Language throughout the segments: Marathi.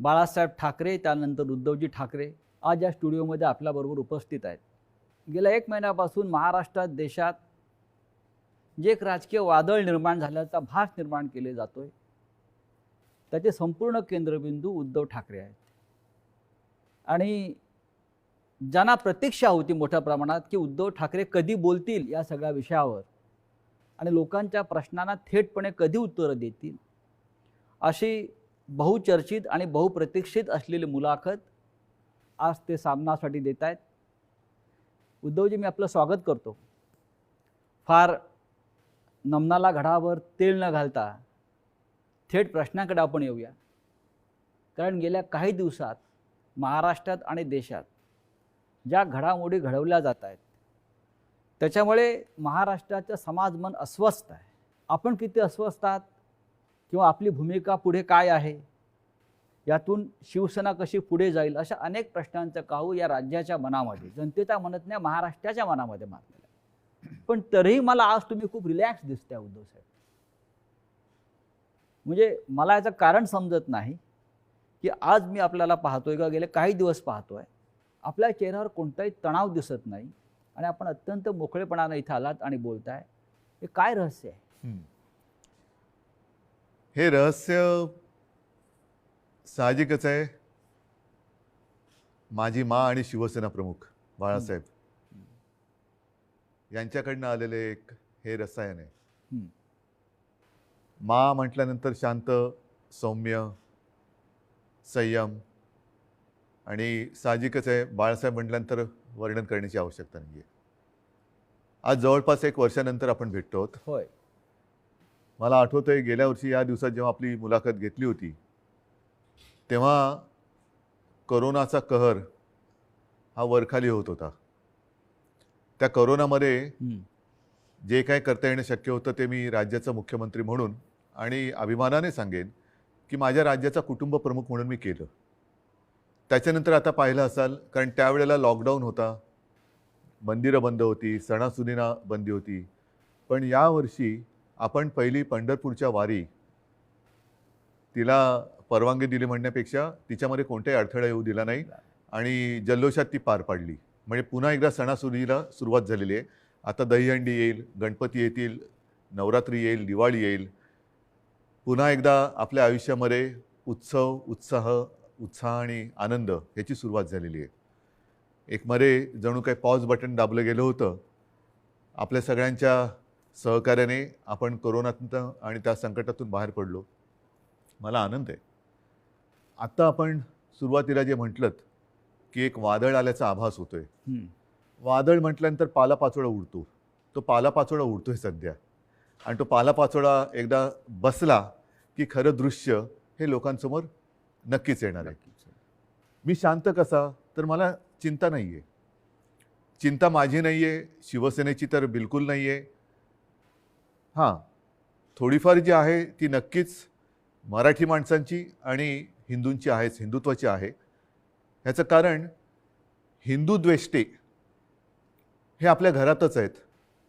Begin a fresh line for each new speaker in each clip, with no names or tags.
बाळासाहेब ठाकरे, त्यानंतर उद्धवजी ठाकरे आज या स्टुडिओमध्ये आपल्याबरोबर उपस्थित आहेत. गेल्या 1 महिन्यापासून महाराष्ट्रात, देशात जे एक राजकीय वादळ निर्माण झाल्याचा भास निर्माण केले जातोय, त्याचे संपूर्ण केंद्रबिंदू उद्धव ठाकरे आहेत. आणि ज्यांना प्रतीक्षा होती मोठ्या प्रमाणात की उद्धव ठाकरे कधी बोलतील या सगळ्या विषयावर आणि लोकांच्या प्रश्नांना थेटपणे कधी उत्तरं देतील, अशी बहुचर्चित आणि बहुप्रतीक्षित असलेली मुलाखत आज ते सामनासाठी देत आहेत. उद्धवजी, मी आपलं स्वागत करतो. फार नमनाला घडावर तेल न घालता थेट प्रश्नाकडे आपण येऊया. कारण गेल्या काही दिवसात महाराष्ट्रात आणि देशात ज्या घडामोडी घडवल्या जात आहेत त्याच्यामुळे महाराष्ट्राचं समाजमन अस्वस्थ आहे. आपण किती अस्वस्थ आहात किंवा आपली भूमिका पुढे काय आहे, यातून शिवसेना कशी पुढे जाईल, अशा अनेक प्रश्नांचं काहू या राज्याच्या मनामध्ये, जनतेच्या मनात नाही, महाराष्ट्राच्या मनामध्ये मारलेलं आहे. पण तरीही मला आज तुम्ही खूप रिलॅक्स दिसताय उद्धव साहेब. म्हणजे मला याचं कारण समजत नाही की आज मी आपल्याला पाहतोय का गेले काही दिवस पाहतोय, आपल्या चेहऱ्यावर कोणताही तणाव दिसत नाही आणि आपण अत्यंत मोकळेपणाने इथं आलात आणि बोलताय. हे काय रहस्य आहे?
हे रहस्य साहजिकच आहे. माझी मा आणि शिवसेना प्रमुख बाळासाहेब यांच्याकडनं आलेले एक हे रसायन आहे. मा म्हटल्यानंतर शांत, सौम्य, संयम, आणि साहजिकच आहे बाळासाहेब म्हटल्यानंतर वर्णन करण्याची आवश्यकता नाही आहे. आज जवळपास 1 वर्षानंतर आपण भेटतो आहोत.
होय.
मला आठवतंय गेल्या वर्षी या दिवसात जेव्हा आपली मुलाखत घेतली होती तेव्हा करोनाचा कहर हा वरखाली होत होता. त्या करोनामध्ये जे काय करता येणं शक्य होतं ते मी राज्याचा मुख्यमंत्री म्हणून आणि अभिमानाने सांगेन की माझ्या राज्याचा कुटुंब प्रमुख म्हणून मी केलं. त्याच्यानंतर आता पाहिलं असाल, कारण त्यावेळेला लॉकडाऊन होता, मंदिरं बंद होती, सणासुदींना बंदी होती. पण यावर्षी आपण पहिली पंढरपूरच्या वारी तिला परवानगी दिली म्हणण्यापेक्षा तिच्यामध्ये कोणताही अडथळा येऊ दिला नाही आणि जल्लोषात ती पार पाडली. म्हणजे पुन्हा एकदा सणासुदीला सुरुवात झालेली आहे. आता दहीहंडी येईल, गणपती येतील, नवरात्री येईल, दिवाळी येईल. पुन्हा एकदा आपल्या आयुष्यामध्ये उत्सव, उत्साह आणि आनंद याची सुरुवात झालेली आहे. एक मध्ये जणू काही पॉज बटन दाबलं गेलं होतं. आपल्या सगळ्यांच्या सहकार्याने आपण कोरोनातून आणि त्या संकटातून बाहेर पडलो. मला आनंद आहे. आता आपण सुरुवातीला जे म्हटलं की एक वादळ आल्याचा आभास होतोय. वादळ म्हटल्यानंतर पालापाचोळा उडतो. तो पालापाचोळा उडतोय सध्या, आणि तो पालापाचोळा एकदा बसला की खरं दृश्य हे लोकांसमोर नक्कीच येणार आहे. मी शांत कसा, तर मला चिंता नाही आहे. चिंता माझी नाही आहे, शिवसेनेची तर बिलकुल नाही आहे. हां, थोडीफार जी आहे ती नक्कीच मराठी माणसांची आणि हिंदूंची आहेच, हिंदुत्वाची आहे. ह्याचं कारण हिंदू द्वेष्टे हे आपल्या घरातच आहेत.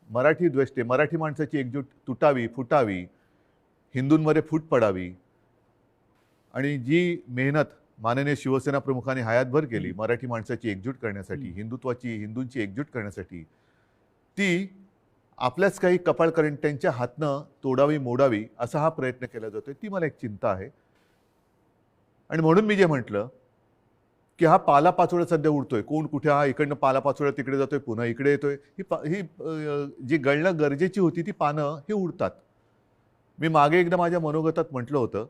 मराठी द्वेष्टे, मराठी माणसाची एकजूट तुटावी, फुटावी, हिंदूंमध्ये फूट पडावी, आणि जी मेहनत माननीय शिवसेना प्रमुखांनी हयातभर केली मराठी माणसाची एकजूट करण्यासाठी, हिंदुत्वाची, हिंदूंची एकजूट करण्यासाठी, ती आपल्याच काही कपाळकरंट्यांच्या हातनं तोडावी, मोडावी असा हा प्रयत्न केला जातोय. ती मला एक चिंता आहे. आणि म्हणून मी जे म्हटलं की हा पालापाचोळा सध्या उडतोय, कोण कुठे, हा इकडनं पालापाचोळा तिकडे जातोय, पुन्हा इकडे येतोय. ही जी गळणं गरजेची होती ती पानं ही उडतात. मी मागे एकदा माझ्या मनोगतात म्हटलं होतं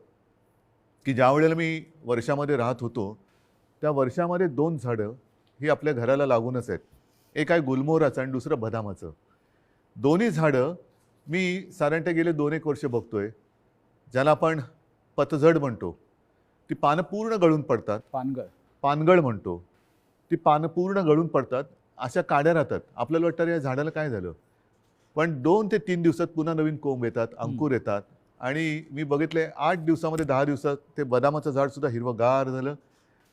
की ज्या वेळेला मी वर्षामध्ये राहत होतो त्या वर्षामध्ये 2 झाडं ही आपल्या घराला लागूनच आहेत. एक आहे गुलमोहराचं आणि दुसरं बदामाचं. दोन्ही झाडं मी साधारणतः गेले 2-1 वर्ष बघतोय. ज्याला आपण पतझड म्हणतो, ती पानं पूर्ण गळून पडतात. पानगळ म्हणतो, ती पानं पूर्ण गळून पडतात, अशा काड्या राहतात. आपल्याला वाटतं या झाडाला काय झालं, पण 2 ते 3 दिवसात पुन्हा नवीन कोंब येतात, अंकुर येतात. आणि मी बघितले 8 दिवसामध्ये 10 दिवसात ते बदामाचं झाड सुद्धा हिरवगार झालं,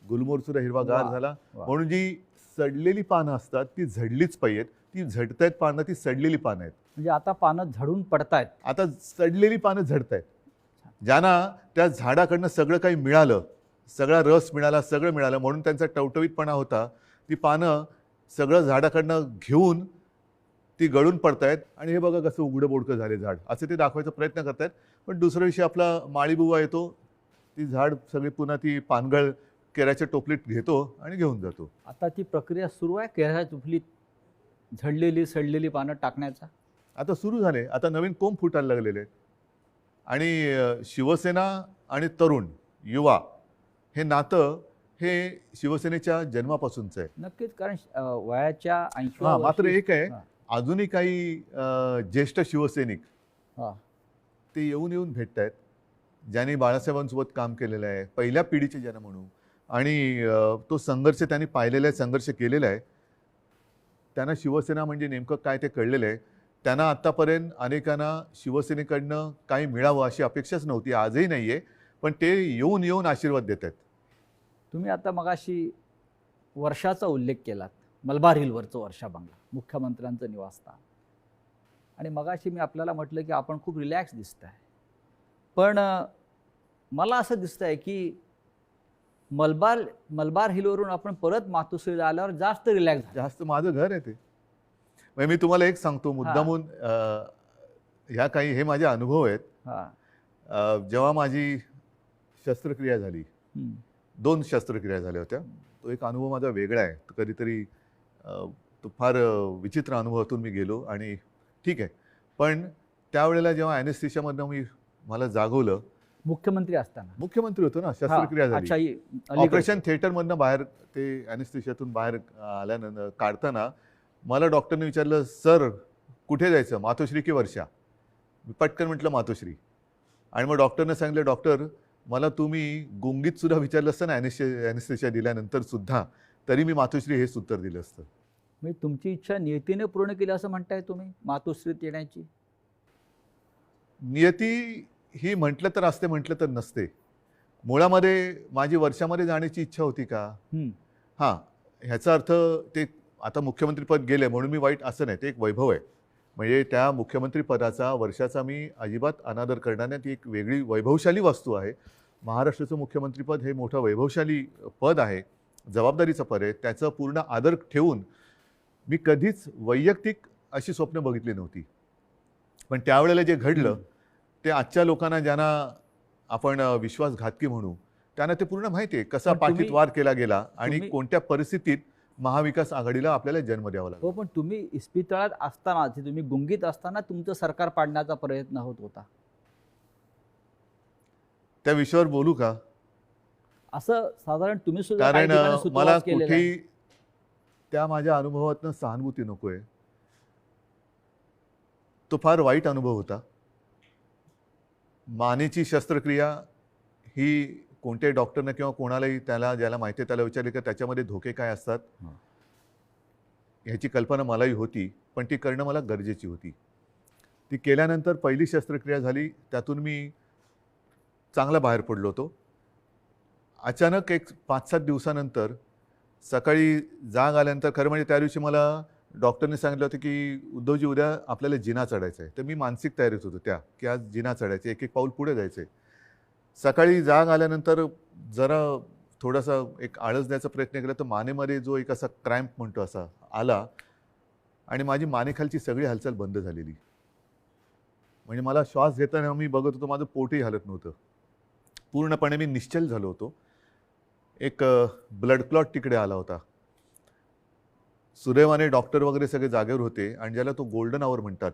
गुलमोहर सुद्धा हिरवागार झाला. म्हणून जी सडलेली पानं असतात ती झडलीच पाहिजेत. ती झडतायत पानं, ती सडलेली पानं आहेत.
म्हणजे आता पानं झडून पडतायत,
आता सडलेली पानं झडतायत. ज्यांना त्या झाडाकडनं सगळं काही मिळालं, सगळा रस मिळाला, सगळं मिळालं, म्हणून त्यांचा टवटवीतपणा होता. ती पानं सगळं झाडाकडनं घेऊन ती गळून पडतायत आणि हे बघा कसं उघडं बोडकं झाले झाड, असं ते दाखवायचा प्रयत्न करतायत. पण दुसऱ्या दिवशी आपला माळीबुवा येतो, ती झाड सगळी पुन्हा ती पानगळ केळ्याच्या टोपलीत घेतो आणि घेऊन जातो.
आता ती प्रक्रिया सुरू आहे केळ्याच्या टोपलीत झडलेली सडलेली पानं टाकण्याचा.
आता सुरू झाले, आता नवीन कोंब फुटायला लागलेले आहेत. आणि शिवसेना आणि तरुण युवा हे नातं हे शिवसेनेच्या जन्मापासूनचं आहे.
नक्कीच, कारण वयाच्या 80
हां, मात्र एक आहे,
हां.
अजूनही काही ज्येष्ठ शिवसैनिक
हां.
ते येऊन येऊन भेटत आहेत, ज्यांनी बाळासाहेबांसोबत काम केलेलं आहे, पहिल्या पिढीचे ज्यांना म्हणू, आणि तो संघर्ष त्यांनी पाहिलेला आहे, संघर्ष केलेला आहे. त्यांना शिवसेना म्हणजे नेमकं काय ते कळलेलं आहे. त्यांना आत्तापर्यंत अनेकांना शिवसेनेकडनं काही मिळावं अशी अपेक्षाच नव्हती, आजही नाही आहे, पण ते येऊन येऊन आशीर्वाद देत आहेत.
तुम्ही आता मगाशी वर्षाचा उल्लेख केलात, मलबार हिलवरचं वर्षा बंगला, मुख्यमंत्र्यांचं निवासस्थान. आणि मगाशी मी आपल्याला म्हटलं की आपण खूप रिलॅक्स दिसताय, पण मला असं दिसतंय की मलबार हिलवरून आपण परत मातोश्रीला आल्यावर जास्त रिलॅक्स झाला.
जास्त माझं घर आहे ते. म्हणजे मी तुम्हाला एक सांगतो मुद्दामून, ह्या काही हे माझे अनुभव आहेत.
हां.
जेव्हा माझी शस्त्रक्रिया झाली,
हं.
2 शस्त्रक्रिया झाल्या होत्या, तो एक अनुभव माझा वेगळा आहे. तो कधीतरी तो फार विचित्र अनुभवातून मी गेलो आणि ठीक आहे. पण त्यावेळेला जेव्हा ॲनेस्थेशियामधनं मला जागवलं,
मुख्यमंत्री असताना.
मुख्यमंत्री होतो ना, शस्त्रक्रिया
हां, अच्छा,
झाली, ऑपरेशन थिएटरमधनं बाहेर ते ॲनेस्थेशियातून बाहेर आल्यानंतर काढताना मला डॉक्टरने विचारलं, सर कुठे जायचं, मातोश्री की वर्षा? मी पटकन म्हटलं मातोश्री. आणि मग डॉक्टरने सांगितलं, डॉक्टर मला तुम्ही गुंगीत सुद्धा विचारलं असतं ना ॲनेस्थेशिया दिल्यानंतर सुद्धा, तरी मी मातोश्री हेच उत्तर दिलं असतं.
म्हणजे तुमची इच्छा नियतीने पूर्ण केली असं म्हणताय तुम्ही मातोश्रीत येण्याची?
नियती ही म्हटलं तर असते, म्हटलं तर नसते. मुळामध्ये माझी वर्षामध्ये जाण्याची इच्छा होती का? हां, ह्याचा अर्थ ते आता मुख्यमंत्रीपद गेले म्हणून मी वाईट असं नाही, ते एक वैभव आहे. म्हणजे त्या मुख्यमंत्री पदाचा, वर्षाचा मी अजिबात अनादर करणार नाही. ती एक वेगळी वैभवशाली वस्तू आहे. महाराष्ट्राचं मुख्यमंत्रीपद हे मोठं वैभवशाली पद आहे, जबाबदारीचं पद आहे. त्याचं पूर्ण आदर ठेवून मी कधीच वैयक्तिक अशी स्वप्न बघितली नव्हती. पण त्यावेळेला जे घडलं ते आजच्या लोकांना, ज्यांना आपण विश्वासघातकी म्हणू, त्यांना ते पूर्ण माहिती आहे कसा पाठीत वार केला गेला आणि कोणत्या परिस्थितीत महाविकास आघाडीला आपल्याला जन्म द्यावा लागला.
हो, पण तुम्ही इस्पितळात असताना, तुम्ही गुंगीत असताना तुमचं सरकार पाडण्याचा प्रयत्न होत होता.
त्या विषयावर बोलू का?
असं साधारण तुम्ही सुद्धा
कारण मला कुठेही त्या माझ्या अनुभवातनं सहानुभूती नको आहे. तो फार वाईट अनुभव होता. मानेची शस्त्रक्रिया ही कोणत्याही डॉक्टरनं किंवा कोणालाही ज्याला माहिती आहे त्याला विचारले की त्याच्यामध्ये धोके काय असतात, ह्याची कल्पना मलाही होती, पण ती करणं मला गरजेची होती. ती केल्यानंतर पहिली शस्त्रक्रिया झाली, त्यातून मी चांगला बाहेर पडलो होतो. अचानक एक 5-7 दिवसानंतर सकाळी जाग आल्यानंतर, खरं म्हणजे त्या दिवशी मला डॉक्टरने सांगितलं होतं की उद्धवजी उद्या आपल्याला जिना चढायचा आहे. तर मी मानसिक तयारीत होतो की आज जिना चढायचं, एक एक पाऊल पुढे जायचं आहे. सकाळी जाग आल्यानंतर जरा थोडासा एक आळस द्यायचा प्रयत्न केला तर मानेमध्ये जो एक असा क्रॅम्प म्हणतो असा आला आणि माझी मानेखालची सगळी हालचाल बंद झालेली. म्हणजे मला श्वास घेताना मी बघत होतो, माझं पोटही हलत नव्हतं. पूर्णपणे मी निश्चल झालो होतो. एक ब्लड क्लॉट तिकडे आला होता. सुदैवाने डॉक्टर वगैरे सगळे जागेवर होते आणि ज्याला तो गोल्डन आवर म्हणतात,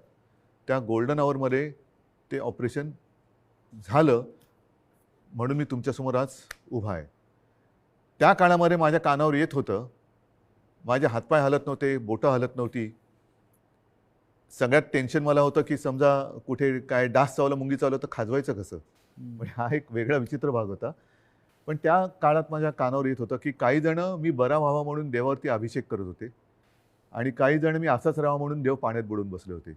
त्या गोल्डन आवरमध्ये ते ऑपरेशन झालं, म्हणून मी तुमच्यासमोर आज उभा आहे. त्या काळामध्ये माझ्या कानावर येत होतं, माझे हातपाय हलत नव्हते, बोटं हलत नव्हती. सगळ्यात टेन्शन मला होतं की समजा कुठे काय डास चावला, मुंगी चावलं तर खाजवायचं कसं. म्हणजे हा एक वेगळा विचित्र भाग होता. पण त्या काळात माझ्या कानावर येत होतं की काही जण मी बरा व्हावा म्हणून देवावरती अभिषेक करत होते आणि काही जण मी असाच राहावा म्हणून देव पाण्यात बुडून बसले होते.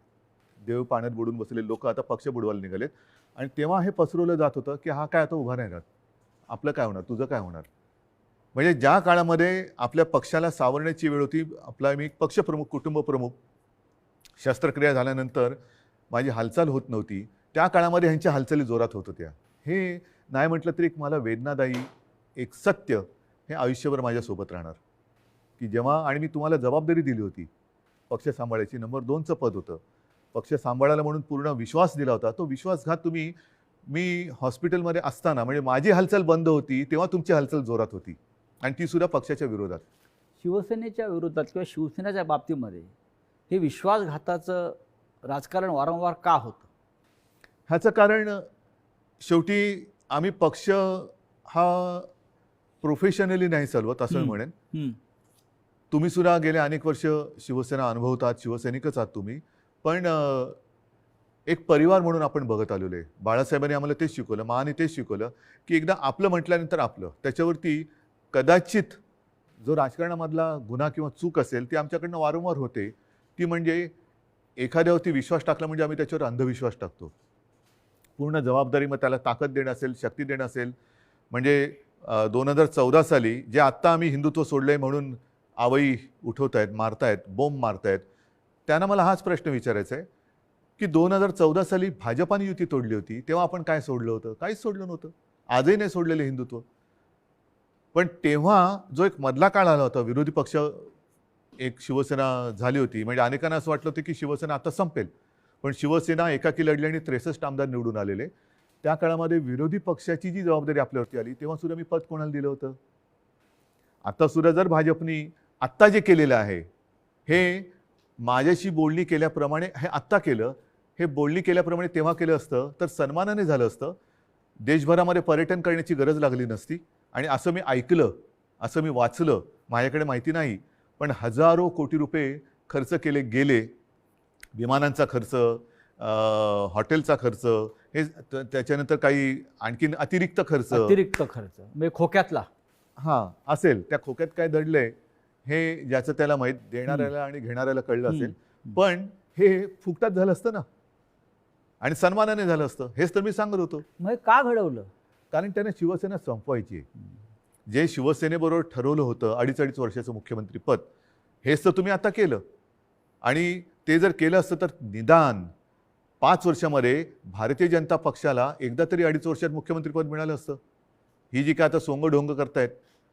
देव पाण्यात बुडून बसलेले लोक आता पक्ष बुडवायला निघालेत. आणि तेव्हा हे पसरवलं जात होतं की हा काय आता उभा नाही राहत, आपलं काय होणार, तुझं काय होणार. म्हणजे ज्या काळामध्ये आपल्या पक्षाला सावरण्याची वेळ होती, आपला मी पक्षप्रमुख, कुटुंबप्रमुख, शस्त्रक्रिया झाल्यानंतर माझी हालचाल होत नव्हती, त्या काळामध्ये ह्यांच्या हालचाली जोरात होत होत्या. हे नाही म्हटलं तरी एक मला वेदनादायी एक सत्य हे आयुष्यभर माझ्यासोबत राहणार, की जेव्हा आणि मी तुम्हाला जबाबदारी दिली होती पक्ष सांभाळायची, नंबर 2चं पद होतं, पक्ष सांभाळायला म्हणून पूर्ण विश्वास दिला होता, तो विश्वासघात तुम्ही, मी हॉस्पिटलमध्ये असताना म्हणजे माझी हालचाल बंद होती तेव्हा तुमची हालचाल जोरात होती आणि ती सुद्धा पक्षाच्या विरोधात.
शिवसेनेच्या विरोधात किंवा शिवसेनेच्या बाबतीमध्ये हे विश्वासघाताचं राजकारण वारंवार का होतं?
ह्याचं कारण शेवटी आम्ही पक्ष हा प्रोफेशनली नाही चालवत असं मी म्हणेन.
हम्म.
तुम्ही सुद्धा गेले अनेक वर्ष शिवसेना अनुभवतात, शिवसैनिकच आहात तुम्ही, पण एक परिवार म्हणून आपण बघत आलेलो आहे. बाळासाहेबांनी आम्हाला तेच शिकवलं, माने तेच शिकवलं, की एकदा आपलं म्हटल्यानंतर आपलं, त्याच्यावरती कदाचित जो राजकारणामधला गुन्हा किंवा चूक असेल ती आमच्याकडनं वारंवार होते, ती म्हणजे एखाद्यावरती विश्वास टाकला म्हणजे आम्ही त्याच्यावर अंधविश्वास टाकतो. पूर्ण जबाबदारी, मग त्याला ताकद देणं असेल, शक्ती देणं असेल. म्हणजे 2014 साली जे आत्ता आम्ही हिंदुत्व सोडलंय म्हणून आवई उठवत आहेत, मारतायत, बोंब मारतायत, त्यांना मला हाच प्रश्न विचारायचा आहे की 2014 साली भाजपाने युती तोडली होती तेव्हा आपण काय सोडलं होतं? काहीच सोडलं नव्हतं. आजही नाही सोडलेलं हिंदुत्व. पण तेव्हा जो एक मधला काळ आला होता, विरोधी पक्ष एक शिवसेना झाली होती, म्हणजे अनेकांना असं वाटलं होतं की शिवसेना आता संपेल, पण शिवसेना एकाकी लढली आणि 63 आमदार निवडून आलेले. त्या काळामध्ये विरोधी पक्षाची जी जबाबदारी आपल्यावरती आली तेव्हा सुद्धा मी पद कोणाला दिलं होतं? आता सुद्धा जर भाजपनी आत्ता जे केलेलं आहे हे माझ्याशी बोलणी केल्याप्रमाणे हे आत्ता केलं, हे बोलणी केल्याप्रमाणे तेव्हा केलं असतं तर सन्मानाने झालं असतं. देशभरामध्ये पर्यटन करण्याची गरज लागली नसती. आणि असं मी ऐकलं, असं मी वाचलं, माझ्याकडे माहिती नाही, पण हजारो कोटी रुपये खर्च केले गेले. विमानांचा खर्च, हॉटेलचा खर्च, हे त्याच्यानंतर काही आणखीन अतिरिक्त खर्च
म्हणजे खोक्यातला
असेल. त्या खोक्यात काय दडलंय हे ज्याचं त्याला माहीत, देणाऱ्याला आणि घेणाऱ्याला कळलं असेल. पण हे फुकटात झालं असतं ना आणि सन्मानाने झालं असतं, हेच तर मी सांगत होतो.
मग का घडवलं?
कारण त्याने शिवसेना संपवायची आहे. जे शिवसेनेबरोबर ठरवलं होतं 2.5 वर्षाचं मुख्यमंत्री पद, हेच तर तुम्ही आता केलं. आणि ते जर केलं असतं तर निदान 5 वर्षामध्ये भारतीय जनता पक्षाला एकदा तरी 2.5 वर्षात मुख्यमंत्रीपद मिळालं असतं. ही जी काय आता सोंगढोंग करतायत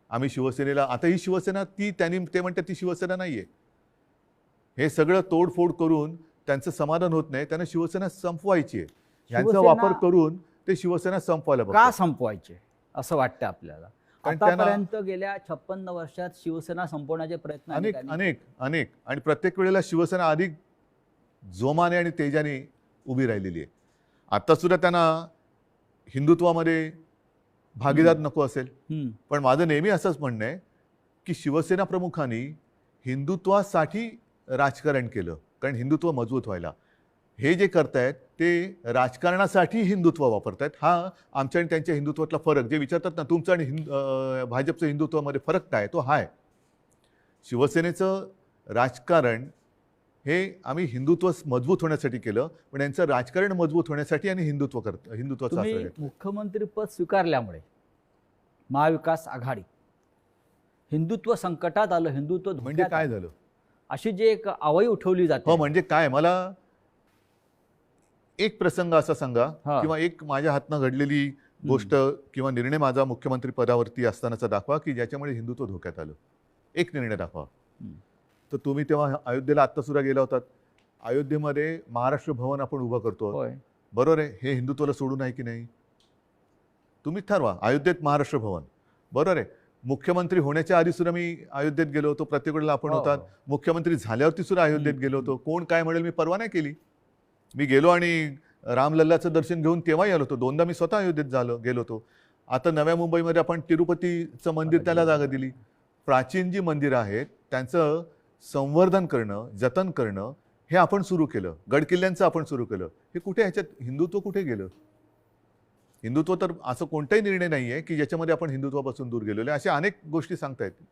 आम्ही शिवसेनेला, आता ही शिवसेना ते म्हणतात ती शिवसेना नाही आहे. हे सगळं तोडफोड करून त्यांचं समाधान होत नाही. त्यांना शिवसेना संपवायची आहे. ह्यांचा वापर करून ते शिवसेना संपवायला
का संपवायचे असं वाटतं आपल्याला?
कारण
आतापर्यंत गेल्या 56 वर्षात शिवसेना संपवण्याचे प्रयत्न
अनेक आणि प्रत्येक वेळेला शिवसेना अधिक जोमाने आणि तेजाने उभी राहिलेली आहे. आता सुद्धा त्यांना हिंदुत्वामध्ये भागीदार नको असेल, पण माझं नेहमी असंच म्हणणं आहे की शिवसेना प्रमुखांनी हिंदुत्वासाठी राजकारण केलं, कारण हिंदुत्व मजबूत व्हायला. हे जे करतायत ते राजकारणासाठी हिंदुत्व वापरतायत. हा आमच्या आणि त्यांच्या हिंदुत्वातला फरक, जे विचारतात ना तुमचं आणि भाजपचं हिंदुत्वामध्ये फरक काय, तो हा आहे. शिवसेनेचं राजकारण हे आम्ही हिंदुत्व मजबूत होण्यासाठी केलं, पण यांचं राजकारण मजबूत होण्यासाठी आणि हिंदुत्वाचा आश्रय.
मुख्यमंत्रीपद स्वीकारल्यामुळे महाविकास आघाडी हिंदुत्व संकटात आलं, हिंदुत्व
म्हणजे काय झालं
अशी जी एक आवई उठवली जाते.
हो, म्हणजे काय, मला एक प्रसंग असा सांगा किंवा एक माझ्या हातनं घडलेली गोष्ट किंवा निर्णय माझा मुख्यमंत्री पदावरती असतानाचा दाखवा की ज्याच्यामुळे हिंदुत्व धोक्यात आलं. एक निर्णय दाखवा. तर तुम्ही तेव्हा अयोध्येला आत्ता सुद्धा गेला होतात. अयोध्येमध्ये महाराष्ट्र भवन आपण उभं करतो, बरोबर आहे. हे हिंदुत्वाला सोडून आहे की नाही? तुम्ही ठरवा. अयोध्येत महाराष्ट्र भवन, बरोबर आहे. मुख्यमंत्री होण्याच्या आधी सुद्धा मी अयोध्येत गेलो होतो, प्रत्येक वेळेला आपण होतात. मुख्यमंत्री झाल्यावरती सुद्धा अयोध्येत गेलो होतो. कोण काय म्हणेल मी परवा नाही केली. मी गेलो आणि रामलल्लाचं दर्शन घेऊन तेव्हाही आलो होतो. 2दा मी स्वतः अयोध्येत गेलो होतो. आता नव्या मुंबईमध्ये आपण तिरुपतीचं मंदिर त्याला जागा दिली. प्राचीन जी मंदिरं आहेत त्यांचं संवर्धन करणं, जतन करणं हे आपण सुरू केलं. गडकिल्ल्यांचं आपण सुरू केलं. हे कुठे, ह्याच्यात हिंदुत्व कुठे गेलं? हिंदुत्व तर असं कोणताही निर्णय नाही आहे की ज्याच्यामध्ये आपण हिंदुत्वापासून दूर गेलेलो आहे. अशा अनेक गोष्टी सांगता येतील.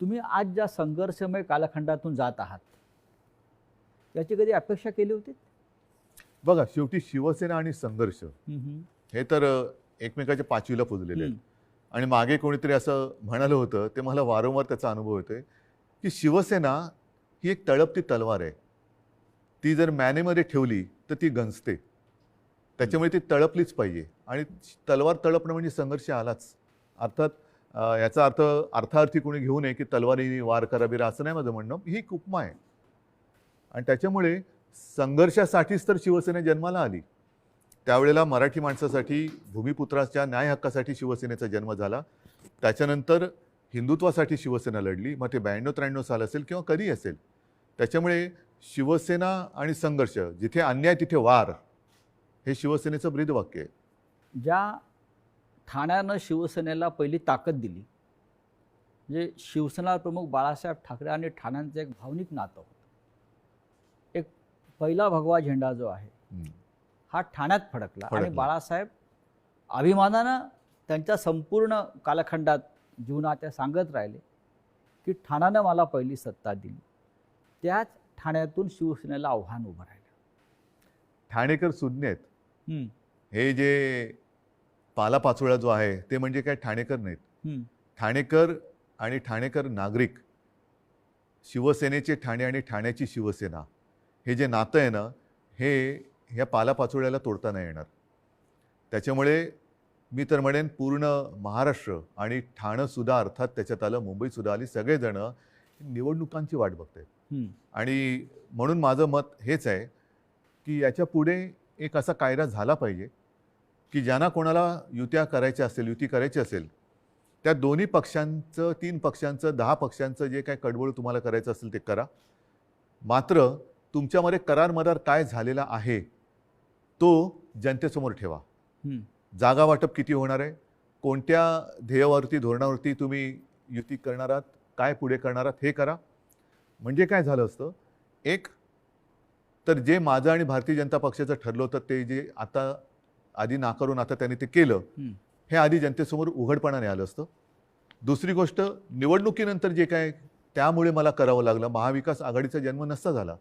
तुम्ही आज ज्या संघर्षमय कालखंडातून जात आहात याची कधी अपेक्षा केली होती?
बघा, शेवटी शिवसेना आणि संघर्ष हे तर एकमेकाच्या पाचवीला पुजलेले आहेत. आणि मागे कोणीतरी असं म्हणालं होतं, ते मला वारंवार त्याचा अनुभव येतोय की शिवसेना ही एक तळपती तलवार आहे. ती जर मॅनेमध्ये ठेवली तर ती गंजते. त्याच्यामुळे ती तळपलीच पाहिजे. आणि तलवार तळपणं म्हणजे संघर्ष आलाच. अर्थात याचा अर्थ अर्थार्थी कोणी घेऊ नये की तलवारीने वार करा बिरा, असं नाही माझं म्हणणं. ही एक उपमा आहे. आणि त्याच्यामुळे संघर्षासाठीच तर शिवसेना जन्माला आली. त्यावेळेला मराठी माणसासाठी, भूमिपुत्राच्या न्याय हक्कासाठी शिवसेनेचा जन्म झाला. त्याच्यानंतर हिंदुत्वासाठी शिवसेना लढली, मग ते 92-93 साल असेल किंवा कधी असेल. त्याच्यामुळे शिवसेना आणि संघर्ष, जिथे अन्याय तिथे वार, हे शिवसेनेचं ब्रीदवाक्य आहे.
ज्या ठाण्यानं शिवसेनेला पहिली ताकद दिली, म्हणजे शिवसेना प्रमुख बाळासाहेब ठाकरे आणि ठाण्यांचं एक भावनिक नातं होतं. एक पहिला भगवा झेंडा जो आहे हा ठाण्यात फडकला आणि बाळासाहेब अभिमानानं त्यांच्या संपूर्ण कालखंडात जीवनात त्या सांगत राहिले की ठाण्यानं मला पहिली सत्ता दिली. त्याच ठाण्यातून शिवसेनेला आव्हान उभं राहिलं.
ठाणेकर सुज्ञ आहेत. हे जे पालापाचोळा जो आहे ते म्हणजे काय ठाणेकर नाहीत. ठाणेकर आणि ठाणेकर नागरिक, शिवसेनेचे ठाणे आणि ठाण्याची शिवसेना, हे जे नातं आहे ना, हे ह्या पालापाचोळ्याला तोडता नाही येणार. त्याच्यामुळे मी तर म्हणेन पूर्ण महाराष्ट्र आणि ठाणंसुद्धा, अर्थात त्याच्यात आलं मुंबईसुद्धा आली, सगळेजण निवडणुकांची वाट बघतायत. आणि म्हणून माझं मत हेच आहे की याच्या पुढे एक असा कायदा झाला पाहिजे की ज्यांना कोणाला युत्या करायच्या असेल, युती करायची असेल, त्या दोन्ही पक्षांचं, 3 पक्षांचं, 10 पक्षांचं जे काय कडबोळ तुम्हाला करायचं असेल ते करा. मात्र तुमच्यामध्ये करार मदार काय झालेला आहे तो जनतेसमोर ठेवा. जागा वाटप किती होणार आहे, कोणत्या ध्येयावरती, धोरणावरती तुम्ही युती करणार आहात, काय पुढे करणार आहात, हे करा. म्हणजे काय झालं असतं, एक तर जे माझं आणि भारतीय जनता पक्षाचं ठरलं होतं ते जे आता आधी नाकारून आता त्यांनी ते केलं, हे आधी जनतेसमोर उघडपणाने आलं असतं. दुसरी गोष्ट, निवडणुकीनंतर जे काय त्यामुळे मला करावं लागलं, महाविकास आघाडीचा जन्म नसता झाला.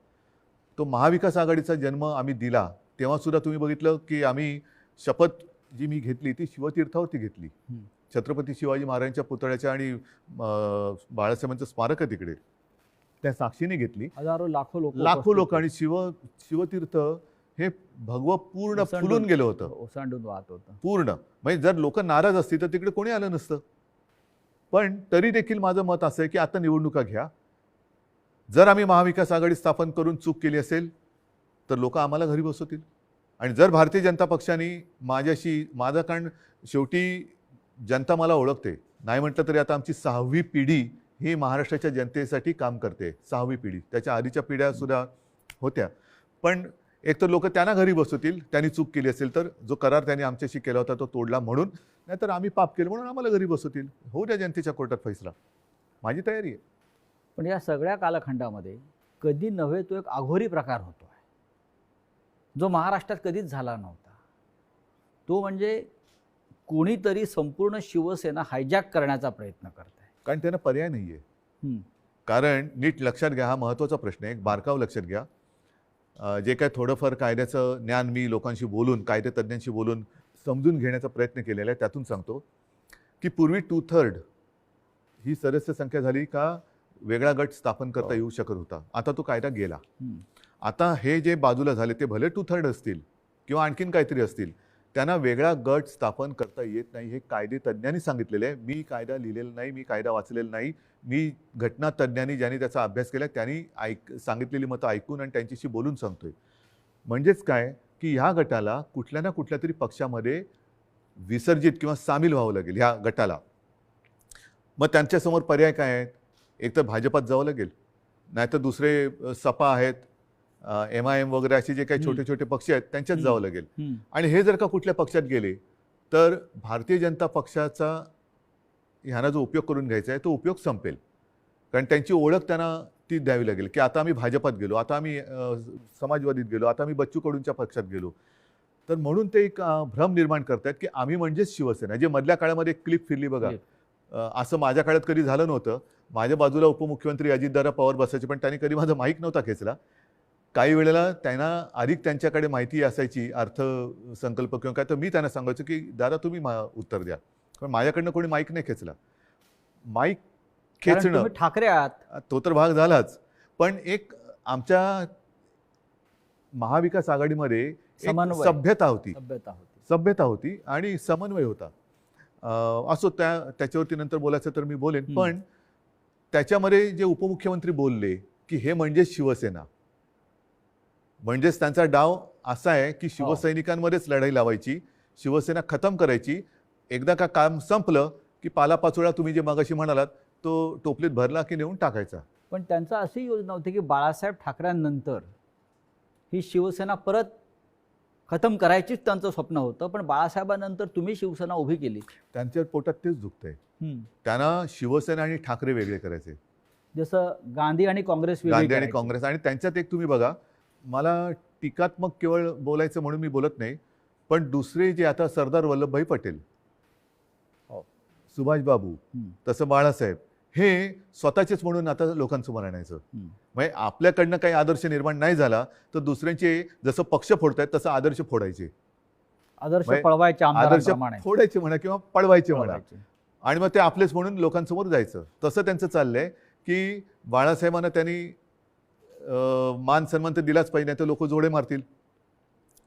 तो महाविकास आघाडीचा जन्म आम्ही दिला तेव्हासुद्धा तुम्ही बघितलं की आम्ही शपथ जी मी घेतली ती शिवतीर्थावरती घेतली. छत्रपती शिवाजी महाराजांच्या पुतळ्याच्या आणि बाळासाहेबांचं स्मारक आहे तिकडे, त्या साक्षीने घेतली.
हजारो
लाखो लोक आणि शिवतीर्थ हे भगवं पूर्ण फुलून गेलं होतं,
ओसांडून वाहत होतं
पूर्ण. म्हणजे जर लोक नाराज असतील तर तिकडे कोणी आलं नसतं. पण तरी देखील माझं मत असं आहे की आता निवडणुका घ्या. जर आम्ही महाविकास आघाडी स्थापन करून चूक केली असेल तर लोक आम्हाला घरी बसवतील. आणि जर भारतीय जनता पक्षाने माझं, कारण शेवटी जनता मला ओळखते, नाही म्हटलं तरी आता आमची 6वी पिढी ही महाराष्ट्राच्या जनतेसाठी काम करते. 6वी पिढी, त्याच्या आधीच्या पिढ्यासुद्धा होत्या. पण एक तर लोक त्यांना घरी बसवतील त्यांनी चूक केली असेल तर, जो करार त्यांनी आमच्याशी केला होता तो तोडला म्हणून, नाहीतर आम्ही पाप केलं म्हणून आम्हाला घरी बसवतील. होऊ द्या जनतेच्या कोर्टात फैसला, माझी तयारी आहे.
पण या सगळ्या कालखंडामध्ये कधी नव्हे तो एक अघोरी प्रकार होतो आहे जो महाराष्ट्रात कधीच झाला नव्हता. तो म्हणजे कोणीतरी संपूर्ण शिवसेना हायजॅक करण्याचा प्रयत्न करत आहे.
कारण त्यांना पर्याय नाही आहे. कारण नीट लक्षात घ्या, हा महत्त्वाचा प्रश्न आहे, एक बारकाव लक्षात घ्या. जे काय थोडंफार कायद्याचं ज्ञान मी लोकांशी बोलून, कायदेतज्ञांशी बोलून समजून घेण्याचा प्रयत्न केलेला आहे, त्यातून सांगतो की पूर्वी 2/3 ही सदस्य संख्या झाली का वेगळा गट स्थापन करता येऊ शकत होता. आता तो कायदा गेला. आता हे जे बाजूला झाले ते भले 2/3 असतील किंवा आणखीन काहीतरी असतील, त्यांना वेगळा गट स्थापन करता येत नाही. हे कायदेतज्ञांनी सांगितलेलं आहे. मी कायदा लिहिलेला नाही, मी कायदा वाचलेला नाही. मी घटनातज्ञांनी ज्यांनी त्याचा अभ्यास केला त्यांनी सांगितलेली मतं ऐकून आणि त्यांच्याशी बोलून सांगतोय. म्हणजेच काय की ह्या गटाला कुठल्या ना कुठल्या तरी पक्षामध्ये विसर्जित किंवा सामील व्हावं लागेल ह्या गटाला. मग त्यांच्यासमोर पर्याय काय आहेत? एक तर भाजपात जावं लागेल, नाहीतर दुसरे सपा आहेत, MIM वगैरे असे जे काही छोटे छोटे पक्ष आहेत त्यांच्यात जावं लागेल. आणि हे जर का कुठल्या पक्षात गेले तर भारतीय जनता पक्षाचा ह्यांना जो उपयोग करून घ्यायचा आहे तो उपयोग संपेल. कारण त्यांची ओळख त्यांना ती द्यावी लागेल की आता आम्ही भाजपात गेलो, आता आम्ही समाजवादीत गेलो, आता आम्ही बच्चू कडूंच्या पक्षात गेलो. तर म्हणून ते एक भ्रम निर्माण करतात की आम्ही म्हणजेच शिवसेना. जे मधल्या काळामध्ये एक क्लिप फिरली बघा, असं माझ्या काळात कधी झालं नव्हतं. माझ्या बाजूला उपमुख्यमंत्री अजितदादा पवार बसायचे पण त्यांनी कधी माझा माईक नव्हता खेचला. काही वेळेला त्यांना अधिक त्यांच्याकडे माहिती असायची अर्थसंकल्प किंवा काय, तर मी त्यांना सांगायचो की दादा तुम्ही उत्तर द्या, पण माझ्याकडनं कोणी माईक नाही खेचला. माईक खेचणं
ठाकरे आहात
तो तर भाग झालाच, पण एक आमच्या महाविकास आघाडीमध्ये सभ्यता होती आणि समन्वय होता. असो, त्याच्यावरती नंतर बोलायचं तर मी बोलेन. पण त्याच्यामध्ये जे उपमुख्यमंत्री बोलले की हे म्हणजेच शिवसेना, म्हणजेच त्यांचा डाव असा आहे की शिवसैनिकांमध्येच लढाई लावायची, शिवसेना खतम करायची. एकदा का काम संपलं की पालापाचोळा तुम्ही जे मगाशी म्हणालात तो टोपलीत भरला की नेऊन टाकायचा.
पण त्यांचा अशी योजना होती की बाळासाहेब ठाकरेंनंतर ही शिवसेना परत खतम करायचीच त्यांचं स्वप्न होतं. पण बाळासाहेबांनंतर तुम्ही शिवसेना उभी केली.
त्यांच्या पोटात तेच दुखतंय. त्यांना शिवसेना आणि ठाकरे वेगळे करायचे,
जसं गांधी आणि काँग्रेस वेगळे
गांधी आणि
करायचे.
काँग्रेस. आणि त्यांच्यात एक तुम्ही बघा, मला टीकात्मक केवळ बोलायचं म्हणून मी बोलत नाही, पण दुसरे जे आता सरदार वल्लभभाई पटेल, सुभाषबाबू, तसं बाळासाहेब, हे स्वतःचेच म्हणून आता लोकांसमोर आणायचं. म्हणजे आपल्याकडनं काही आदर्श निर्माण नाही झाला तर दुसऱ्यांचे जसं पक्ष फोडतायत तसं आदर्श फोडायचे,
आदर्श
म्हणजे
पळवायचे,
आदर्श
आमदारांप्रमाणे
फोडायचे म्हणा किंवा पळवायचे म्हणा,
पळवायचे.
आणि मग ते आपलेच म्हणून लोकांसमोर जायचं. तसं त्यांचं चाललंय की बाळासाहेबांना त्यांनी मान सन्मान तर दिलाच पाहिजे, नाही तर लोक जोडे मारतील,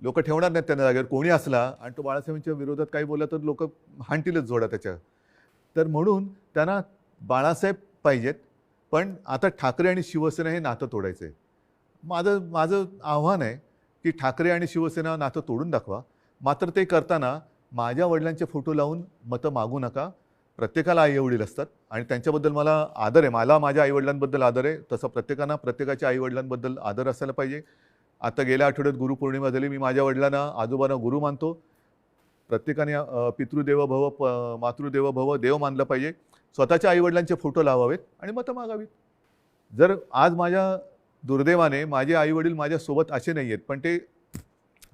लोक ठेवणार नाहीत त्यांना जागेवर. कोणी असला आणि तो बाळासाहेबांच्या विरोधात काही बोलला तर लोक हाणतीलच जोडा त्याच्या. तर म्हणून त्यांना बाळासाहेब पाहिजेत, पण आता ठाकरे आणि शिवसेना हे नातं तोडायचं आहे. माझं आव्हान आहे की ठाकरे आणि शिवसेना नातं तोडून दाखवा. मात्र ते करताना माझ्या वडिलांचे फोटो लावून मतं मागू नका. प्रत्येकाला आईवडील असतात आणि त्यांच्याबद्दल मला आदर आहे. मला माझ्या आईवडिलांबद्दल आदर आहे, तसं प्रत्येकानं प्रत्येकाच्या आईवडिलांबद्दल आदर असायला पाहिजे. आता गेल्या आठवड्यात गुरुपौर्णिमा झाली. मी माझ्या वडिलांना, आजोबांना गुरु मानतो. प्रत्येकाने पितृदेव भव, मातृदेव भव, देव मानलं पाहिजे. स्वतःच्या आईवडिलांचे फोटो लावावेत आणि मतं मागावीत. जर आज माझ्या दुर्दैवाने माझे आईवडील माझ्यासोबत असे नाही आहेत, पण ते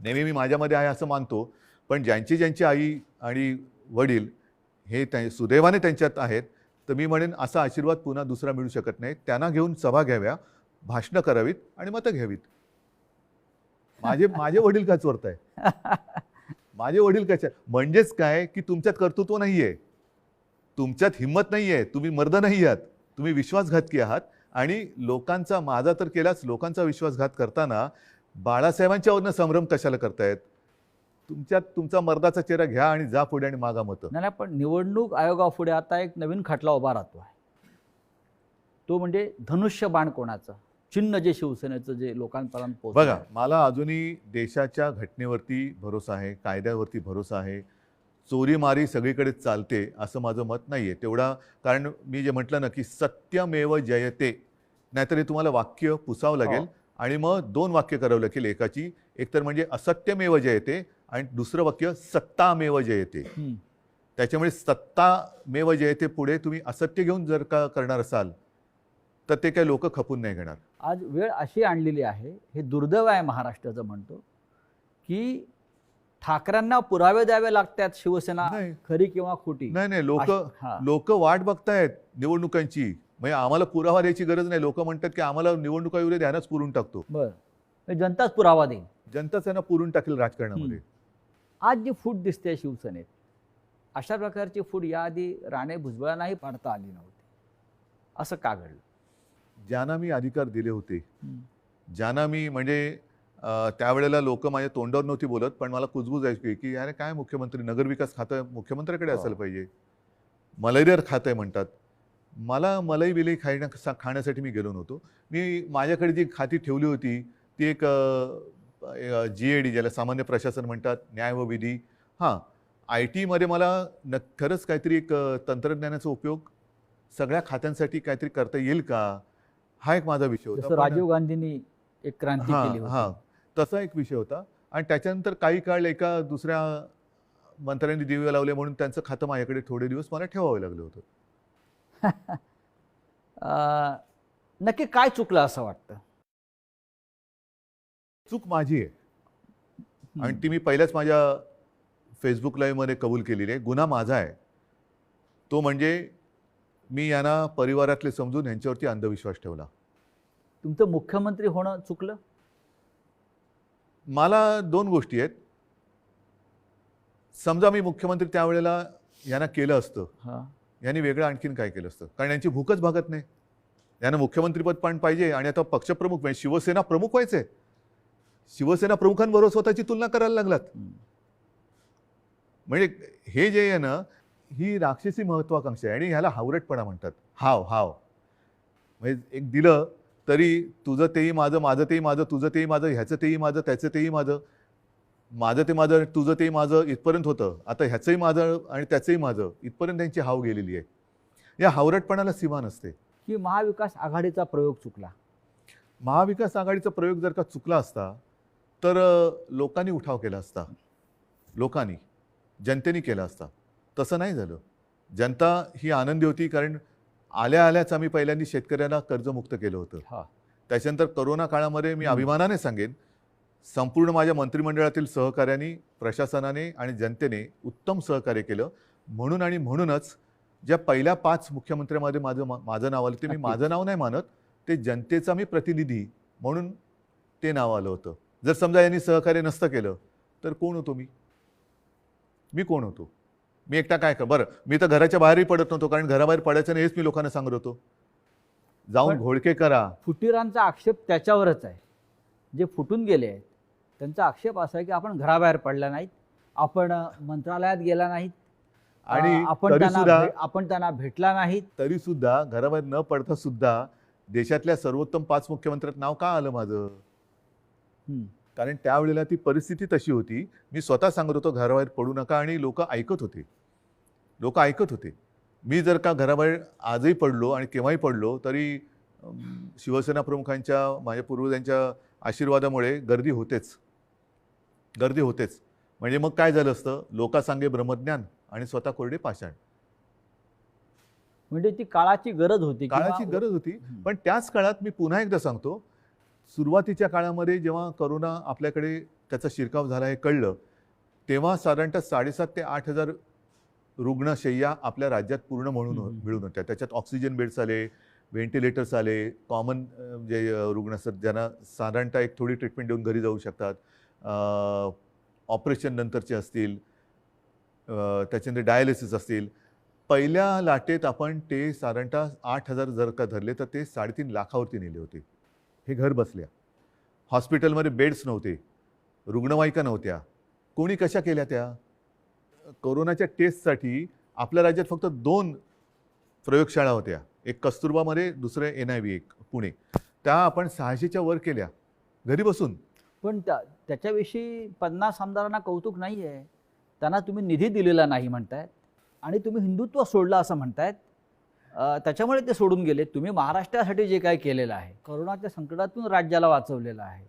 नेहमी मी माझ्यामध्ये आहे असं मानतो. पण ज्यांची आई आणि वडील हे सुदैवाने त्यांच्यात आहेत, तर मी म्हणेन असा आशीर्वाद पुन्हा दुसरा मिळू शकत नाही. त्यांना घेऊन सभा घ्याव्या, भाषणं करावीत आणि मतं घ्यावीत. माझे वडील का चोरत आहे? माझे वडील कशा? म्हणजेच काय की तुमच्यात कर्तृत्व नाही आहे, तुमच्यात हिंमत नाही आहे, तुम्ही मर्द नाही आहात, तुम्ही विश्वासघातकी आहात. आणि लोकांचा, माझा तर केलाच, लोकांचा विश्वासघात करताना बाळासाहेबांच्यावरनं संभ्रम कशाला करतायत? तुमच्यात तुमचा मर्दाचा चेहरा घ्या आणि जा पुढे आणि मागा मतं.
नाही, पण निवडणूक आयोगापुढे आता एक नवीन खटला उभा राहतो आहे. तो म्हणजे धनुष्यबाण कोणाचं चिन्ह, जे शिवसेनेचं, जे लोकांपर्यंत पोहोचलं.
बघा, मला अजूनही देशाच्या घटनेवरती भरोसा आहे, कायद्यावरती भरोसा आहे. चोरीमारी सगळीकडे चालते असं माझं मत नाही आहे तेवढा. कारण मी जे म्हटलं ना की सत्यमेव जयते, नाहीतर हे तुम्हाला वाक्य पुसावं लागेल आणि मग दोन वाक्य करावं लागेल एकाची. एकतर म्हणजे असत्यमेव जयते आणि दुसरं वाक्य सत्तामेव जयते. त्याच्यामुळे सत्तामेव जयते पुढे तुम्ही असत्य घेऊन जर का करणार असाल तर ते काही लोक खपून नाही घेणार.
आज वेळ अशी आणलेली आहे, हे दुर्दैव आहे महाराष्ट्राचं म्हणतो, की ठाकरेंना पुरावे द्यावे लागतात शिवसेना खरी किंवा खोटी.
नाही, लोक वाट बघतायत निवडणुकांची. म्हणजे आम्हाला पुरावा द्यायची गरज नाही. लोक म्हणतात की आम्हाला निवडणुका येऊ दे, ध्यानच पुरून टाकतो.
बरं, जनताच पुरावा देईल.
जनताच त्यांना पुरून टाकेल राजकारणामध्ये.
आज जी फूट दिसते शिवसेनेत, अशा प्रकारची फूट याआधी राणे भुजबळांनाही पाडता आली नव्हती. असं का घडलं?
ज्यांना मी अधिकार दिले होते, ज्यांना मी म्हणजे त्यावेळेला लोक माझ्या तोंडावर नव्हती बोलत, पण मला कुजबूज यायची की अरे काय मुख्यमंत्री, नगरविकास खातं मुख्यमंत्र्याकडे असायला पाहिजे. मलेरियर खातं आहे म्हणतात. मला मलाई बिलई खाण्यासाठी मी गेलो नव्हतो. मी माझ्याकडे जी खाती ठेवली होती ती एक GAD, ज्याला सामान्य प्रशासन म्हणतात, न्याय व विधी. IT मध्ये मला खरंच काहीतरी एक तंत्रज्ञानाचा उपयोग सगळ्या खात्यांसाठी काहीतरी करता येईल का, हा एक माझा विषय होता.
राजीव गांधींनी एक क्रांती केली होती,
तसा एक विषय होता. आणि त्याच्यानंतर काही काळ एका दुसऱ्या मंत्र्यांनी दिवे लावले म्हणून त्यांचं खातं माझ्याकडे थोडे दिवस मला ठेवावं लागलं होतं.
नक्की काय चुकलं असं वाटतं?
चूक माझी आहे आणि ती मी पहिल्याच माझ्या फेसबुक लाईव्हमध्ये कबूल केलेली आहे. गुन्हा माझा आहे तो म्हणजे मी यांना परिवारातले समजून यांच्यावरती अंधविश्वास ठेवला.
तुमचं मुख्यमंत्री होणं चुकलं?
मला दोन गोष्टी आहेत. समजा मी मुख्यमंत्री त्यावेळेला यांना केलं असतं, यांनी वेगळं आणखीन काय केलं असतं? कारण यांची भूकच भागत नाही. यांना मुख्यमंत्रीपद पण पाहिजे आणि आता पक्षप्रमुख म्हणजे शिवसेना प्रमुख व्हायचे. शिवसेना प्रमुखांबरोबर स्वतःची तुलना करायला लागलात. म्हणजे हे जे आहे ना, ही राक्षसी महत्वाकांक्षा आहे आणि ह्याला हावरटपणा म्हणतात. हाव हाव म्हणजे एक दिलं तरी तुझं तेही माझं, माझं तेही माझं, तुझं तेही माझं, ह्याचं तेही माझं, त्याचं तेही माझं, माझं ते माझं, तुझं तेही माझं इथपर्यंत होतं. आता ह्याचंही माझं आणि त्याचंही माझं इथपर्यंत त्यांची हाव गेलेली आहे. या हावरटपणाला सीमा नसते.
की महाविकास आघाडीचा प्रयोग चुकला.
महाविकास आघाडीचा प्रयोग जर का चुकला असता तर लोकांनी उठाव केला असता. लोकांनी, जनतेने केला असता. तसं नाही झालं. जनता ही आनंदी होती कारण आल्या आल्याच आम्ही पहिल्यांदा शेतकऱ्यांना कर्जमुक्त केलं होतं.
हा.
त्याच्यानंतर कोरोना काळामध्ये मी अभिमानाने सांगेन संपूर्ण माझ्या मंत्रिमंडळातील सहकाऱ्यांनी, प्रशासनाने आणि जनतेने उत्तम सहकार्य केलं. म्हणूनच ज्या पहिल्या 5 मुख्यमंत्र्यांमध्ये माझं नाव आलं ते मी माझं नाव नाही मानत, ते जनतेचा मी प्रतिनिधी म्हणून ते नाव आलं होतं. जर समजा यांनी सहकार्य नसतं केलं तर कोण होतो मी? मी कोण होतो? मी एकटा काय कर बरं, मी तर घराच्या बाहेरही पडत नव्हतो कारण घराबाहेर पडायचं नाही हेच मी लोकांना सांगत होतो. जाऊन
पण
घोळके करा.
फुटीरांचा आक्षेप त्याच्यावरच आहे. जे फुटून गेले आहेत त्यांचा आक्षेप असा आहे की आपण घराबाहेर पडला नाहीत, आपण मंत्रालयात गेला नाहीत,
आणि
आपण त्यांना भेटला नाहीत.
तरी सुद्धा घराबाहेर न पडता सुद्धा देशातल्या सर्वोत्तम 5 मुख्यमंत्र्यात नाव का आलं माझं? कारण त्यावेळेला ती परिस्थिती तशी होती. मी स्वतः सांगत होतो घराबाहेर पडू नका आणि लोक ऐकत होते. मी जर का घराबाहेर आजही पडलो आणि केव्हाही पडलो तरी शिवसेना प्रमुखांच्या, माझ्या पूर्वजांच्या आशीर्वादामुळे गर्दी होतेच. म्हणजे मग काय झालं असतं? लोकांसांगे ब्रह्मज्ञान आणि स्वतः कोरडे पाषाण.
म्हणजे ती काळाची गरज होती.
पण त्याच काळात मी पुन्हा एकदा सांगतो, सुरुवातीच्या काळामध्ये जेव्हा करोना आपल्याकडे त्याचा शिरकाव झाला हे कळलं तेव्हा साधारणतः 7,500 ते 8,000 रुग्णशय्या आपल्या राज्यात पूर्ण मिळून होत्या. त्याच्यात ऑक्सिजन बेड्स आले, व्हेंटिलेटर्स आले, कॉमन जे रुग्ण असतात ज्यांना साधारणतः एक थोडी ट्रीटमेंट देऊन घरी जाऊ शकतात, ऑपरेशन नंतरचे असतील, त्याच्यानंतर डायलिसिस असतील. पहिल्या लाटेत आपण ते साधारणतः 8,000 जर का धरले तर ते 3.5 लाखावरती नेले होते. हे घर बसल्या. हॉस्पिटलमध्ये बेड्स नव्हते, रुग्णवाहिका नव्हत्या. कोणी कशा केल्या त्या? कोरोनाच्या टेस्टसाठी आपल्या राज्यात फक्त 2 प्रयोगशाळा होत्या. एक कस्तुरबामध्ये, दुसरे NIV एक पुणे. त्या आपण 600च्या वर केल्या घरी बसून.
पण त्याच्याविषयी 50 आमदारांना कौतुक नाही आहे. त्यांना तुम्ही निधी दिलेला नाही म्हणतायत आणि तुम्ही हिंदुत्व सोडलं असं म्हणतायत. त्याच्यामुळे ते सोडून गेले. तुम्ही महाराष्ट्रासाठी जे काय केलेलं आहे, कोरोनाच्या संकटातून राज्याला वाचवलेलं आहे,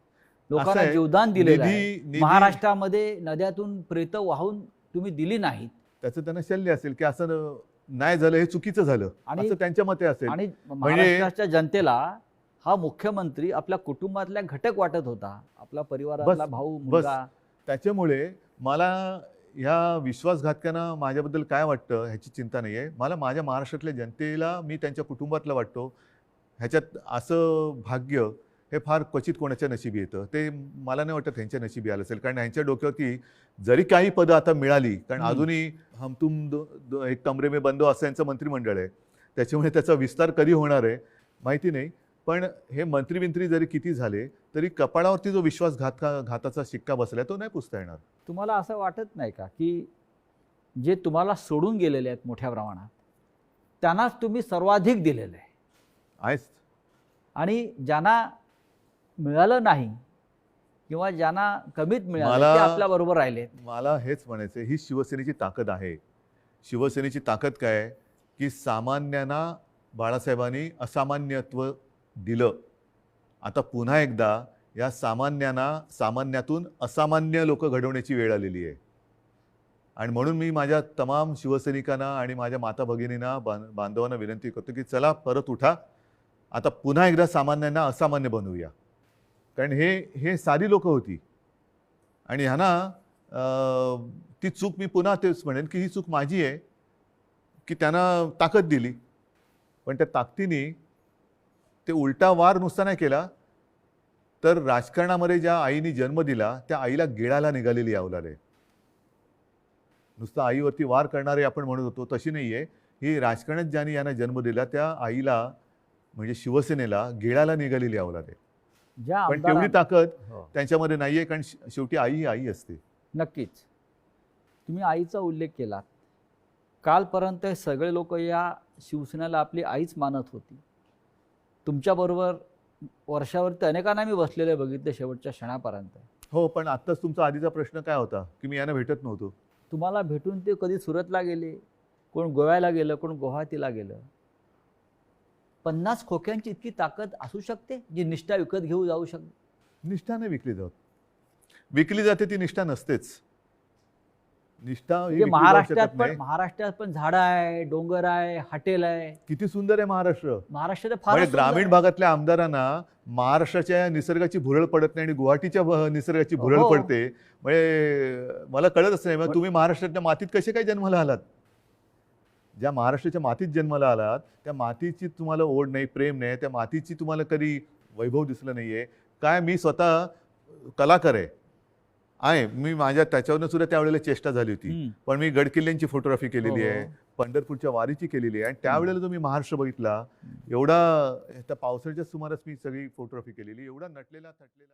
लोकांना जीवदान दिलेलं आहे. महाराष्ट्रामध्ये नद्यातून प्रेत वाहून तुम्ही दिली नाहीत.
त्याचं त्यांना शल्य असेल की असं नाही झालं, हे चुकीचं झालं असं त्यांच्या मते असेल.
आणि महाराष्ट्राच्या जनतेला हा मुख्यमंत्री आपल्या कुटुंबातल्या घटक वाटत होता, आपला परिवारातला भाऊ, मुलगा.
त्याच्यामुळे मला ह्या विश्वासघातकांना माझ्याबद्दल काय वाटतं ह्याची चिंता नाही आहे. मला माझ्या महाराष्ट्रातल्या जनतेला मी त्यांच्या कुटुंबातला वाटतो. ह्याच्यात असं भाग्य हे फार क्वचित कोणाच्या नशिबी येतं. ते मला नाही वाटत ह्यांच्या नशिबी आलं असेल. कारण ह्यांच्या डोक्यावरती जरी काही पदं आता मिळाली, कारण अजूनही हम तुम एक कमरे में बंद असं यांचं मंत्रिमंडळ आहे, त्याच्यामुळे त्याचा विस्तार कधी होणार आहे माहिती नाही. पण हे मंत्री जरी किती झाले तरी कपाळावरती जो विश्वासघाताचा शिक्का बसला तो नाही पुसता येणार.
तुम्हाला असं वाटत नाही का की जे तुम्हाला सोडून गेलेले आहेत मोठ्या प्रमाणात त्यांनाच तुम्ही सर्वाधिक दिलेलं आहे? आणि ज्यांना मिळालं नाही किंवा ज्यांना कमीत मिळालं ते आपल्या बरोबर राहिले.
मला हेच म्हणायचं, ही शिवसेनेची ताकद आहे. शिवसेनेची ताकद काय आहे की सामान्यांना बाळासाहेबांनी असामान्यत्व दिलं. आता पुन्हा एकदा या सामान्यातून असामान्य लोक घडवण्याची वेळ आलेली आहे. आणि म्हणून मी माझ्या तमाम शिवसैनिकांना आणि माझ्या माता भगिनींना, बांधवांना विनंती करतो की चला परत उठा, आता पुन्हा एकदा सामान्यांना असामान्य बनवूया. कारण हे सारी लोक होती आणि ह्यांना ती चूक, मी पुन्हा तेच म्हणेन की ही चूक माझी आहे की त्यांना ताकद दिली. पण त्या ताकदीने ते उलटा वार नुसता नाही केला तर राजकारणामध्ये ज्या आईने जन्म दिला त्या आईला गिळायला निघालेली अवलाद आहे. नुसतं आईवरती वार करणारे आपण म्हणत होतो तशी नाही आहे ही. राजकारणात ज्यांनी यांना जन्म दिला त्या आईला म्हणजे शिवसेनेला गिळायला निघालेली अवलाद आहे. पण तेवढी ताकद त्यांच्यामध्ये नाही आहे, कारण शेवटी आई ही आई असते.
नक्कीच. तुम्ही आईचा उल्लेख केला. कालपर्यंत हे सगळे लोक या शिवसेनेला आपली आईच मानत होती. तुमच्याबरोबर वर्षावरती अनेकांना मी बसलेले बघितले शेवटच्या क्षणापर्यंत.
हो, पण आत्ताच तुमचा आधीचा प्रश्न काय होता की मी यांना भेटत नव्हतो.
तुम्हाला भेटून ते कधी सुरतला गेले, कोण गोव्याला गेलं, कोण गुवाहाटीला गेलं. 50 खोक्यांची इतकी ताकद असू शकते जी निष्ठा विकत घेऊ जाऊ शकते?
निष्ठा नाही विकली जात. विकली जाते ती निष्ठा नसतेच. निष्ठा ही
म्हणजे
विकली जाऊ शकत नाही.
महाराष्ट्रात पण झाडं आहे, डोंगर आहे, हॉटेल आहे.
किती सुंदर आहे महाराष्ट्र.
महाराष्ट्र तर फार
म्हणजे ग्रामीण भागातल्या आमदारांना महाराष्ट्राच्या या निसर्गाची भुरळ पडत नाही आणि गुवाहाटीच्या निसर्गाची भुरळ
हो.
पडते. म्हणजे मला कळतच नाही, मग तुम्ही महाराष्ट्राच्या मातीत कसे काय जन्माला आलात. ज्या महाराष्ट्राच्या मातीत जन्माला आलात त्या मातीची तुम्हाला ओढ नाही, प्रेम नाही, त्या मातीची तुम्हाला कधी वैभव दिसलं नाहीये काय. मी स्वतः कलाकार आहे. मी माझ्या त्याच्यावरनं सुद्धा त्यावेळेला चेष्टा झाली होती. पण मी गडकिल्ल्यांची फोटोग्राफी केलेली
हो,
आहे,
हो.
पंढरपूरच्या वारीची केलेली आहे आणि त्यावेळेला जो मी महाराष्ट्र बघितला एवढा त्या पावसाळ्याच्या सुमारास मी सगळी फोटोग्राफी केलेली, एवढा नटलेला थटलेला.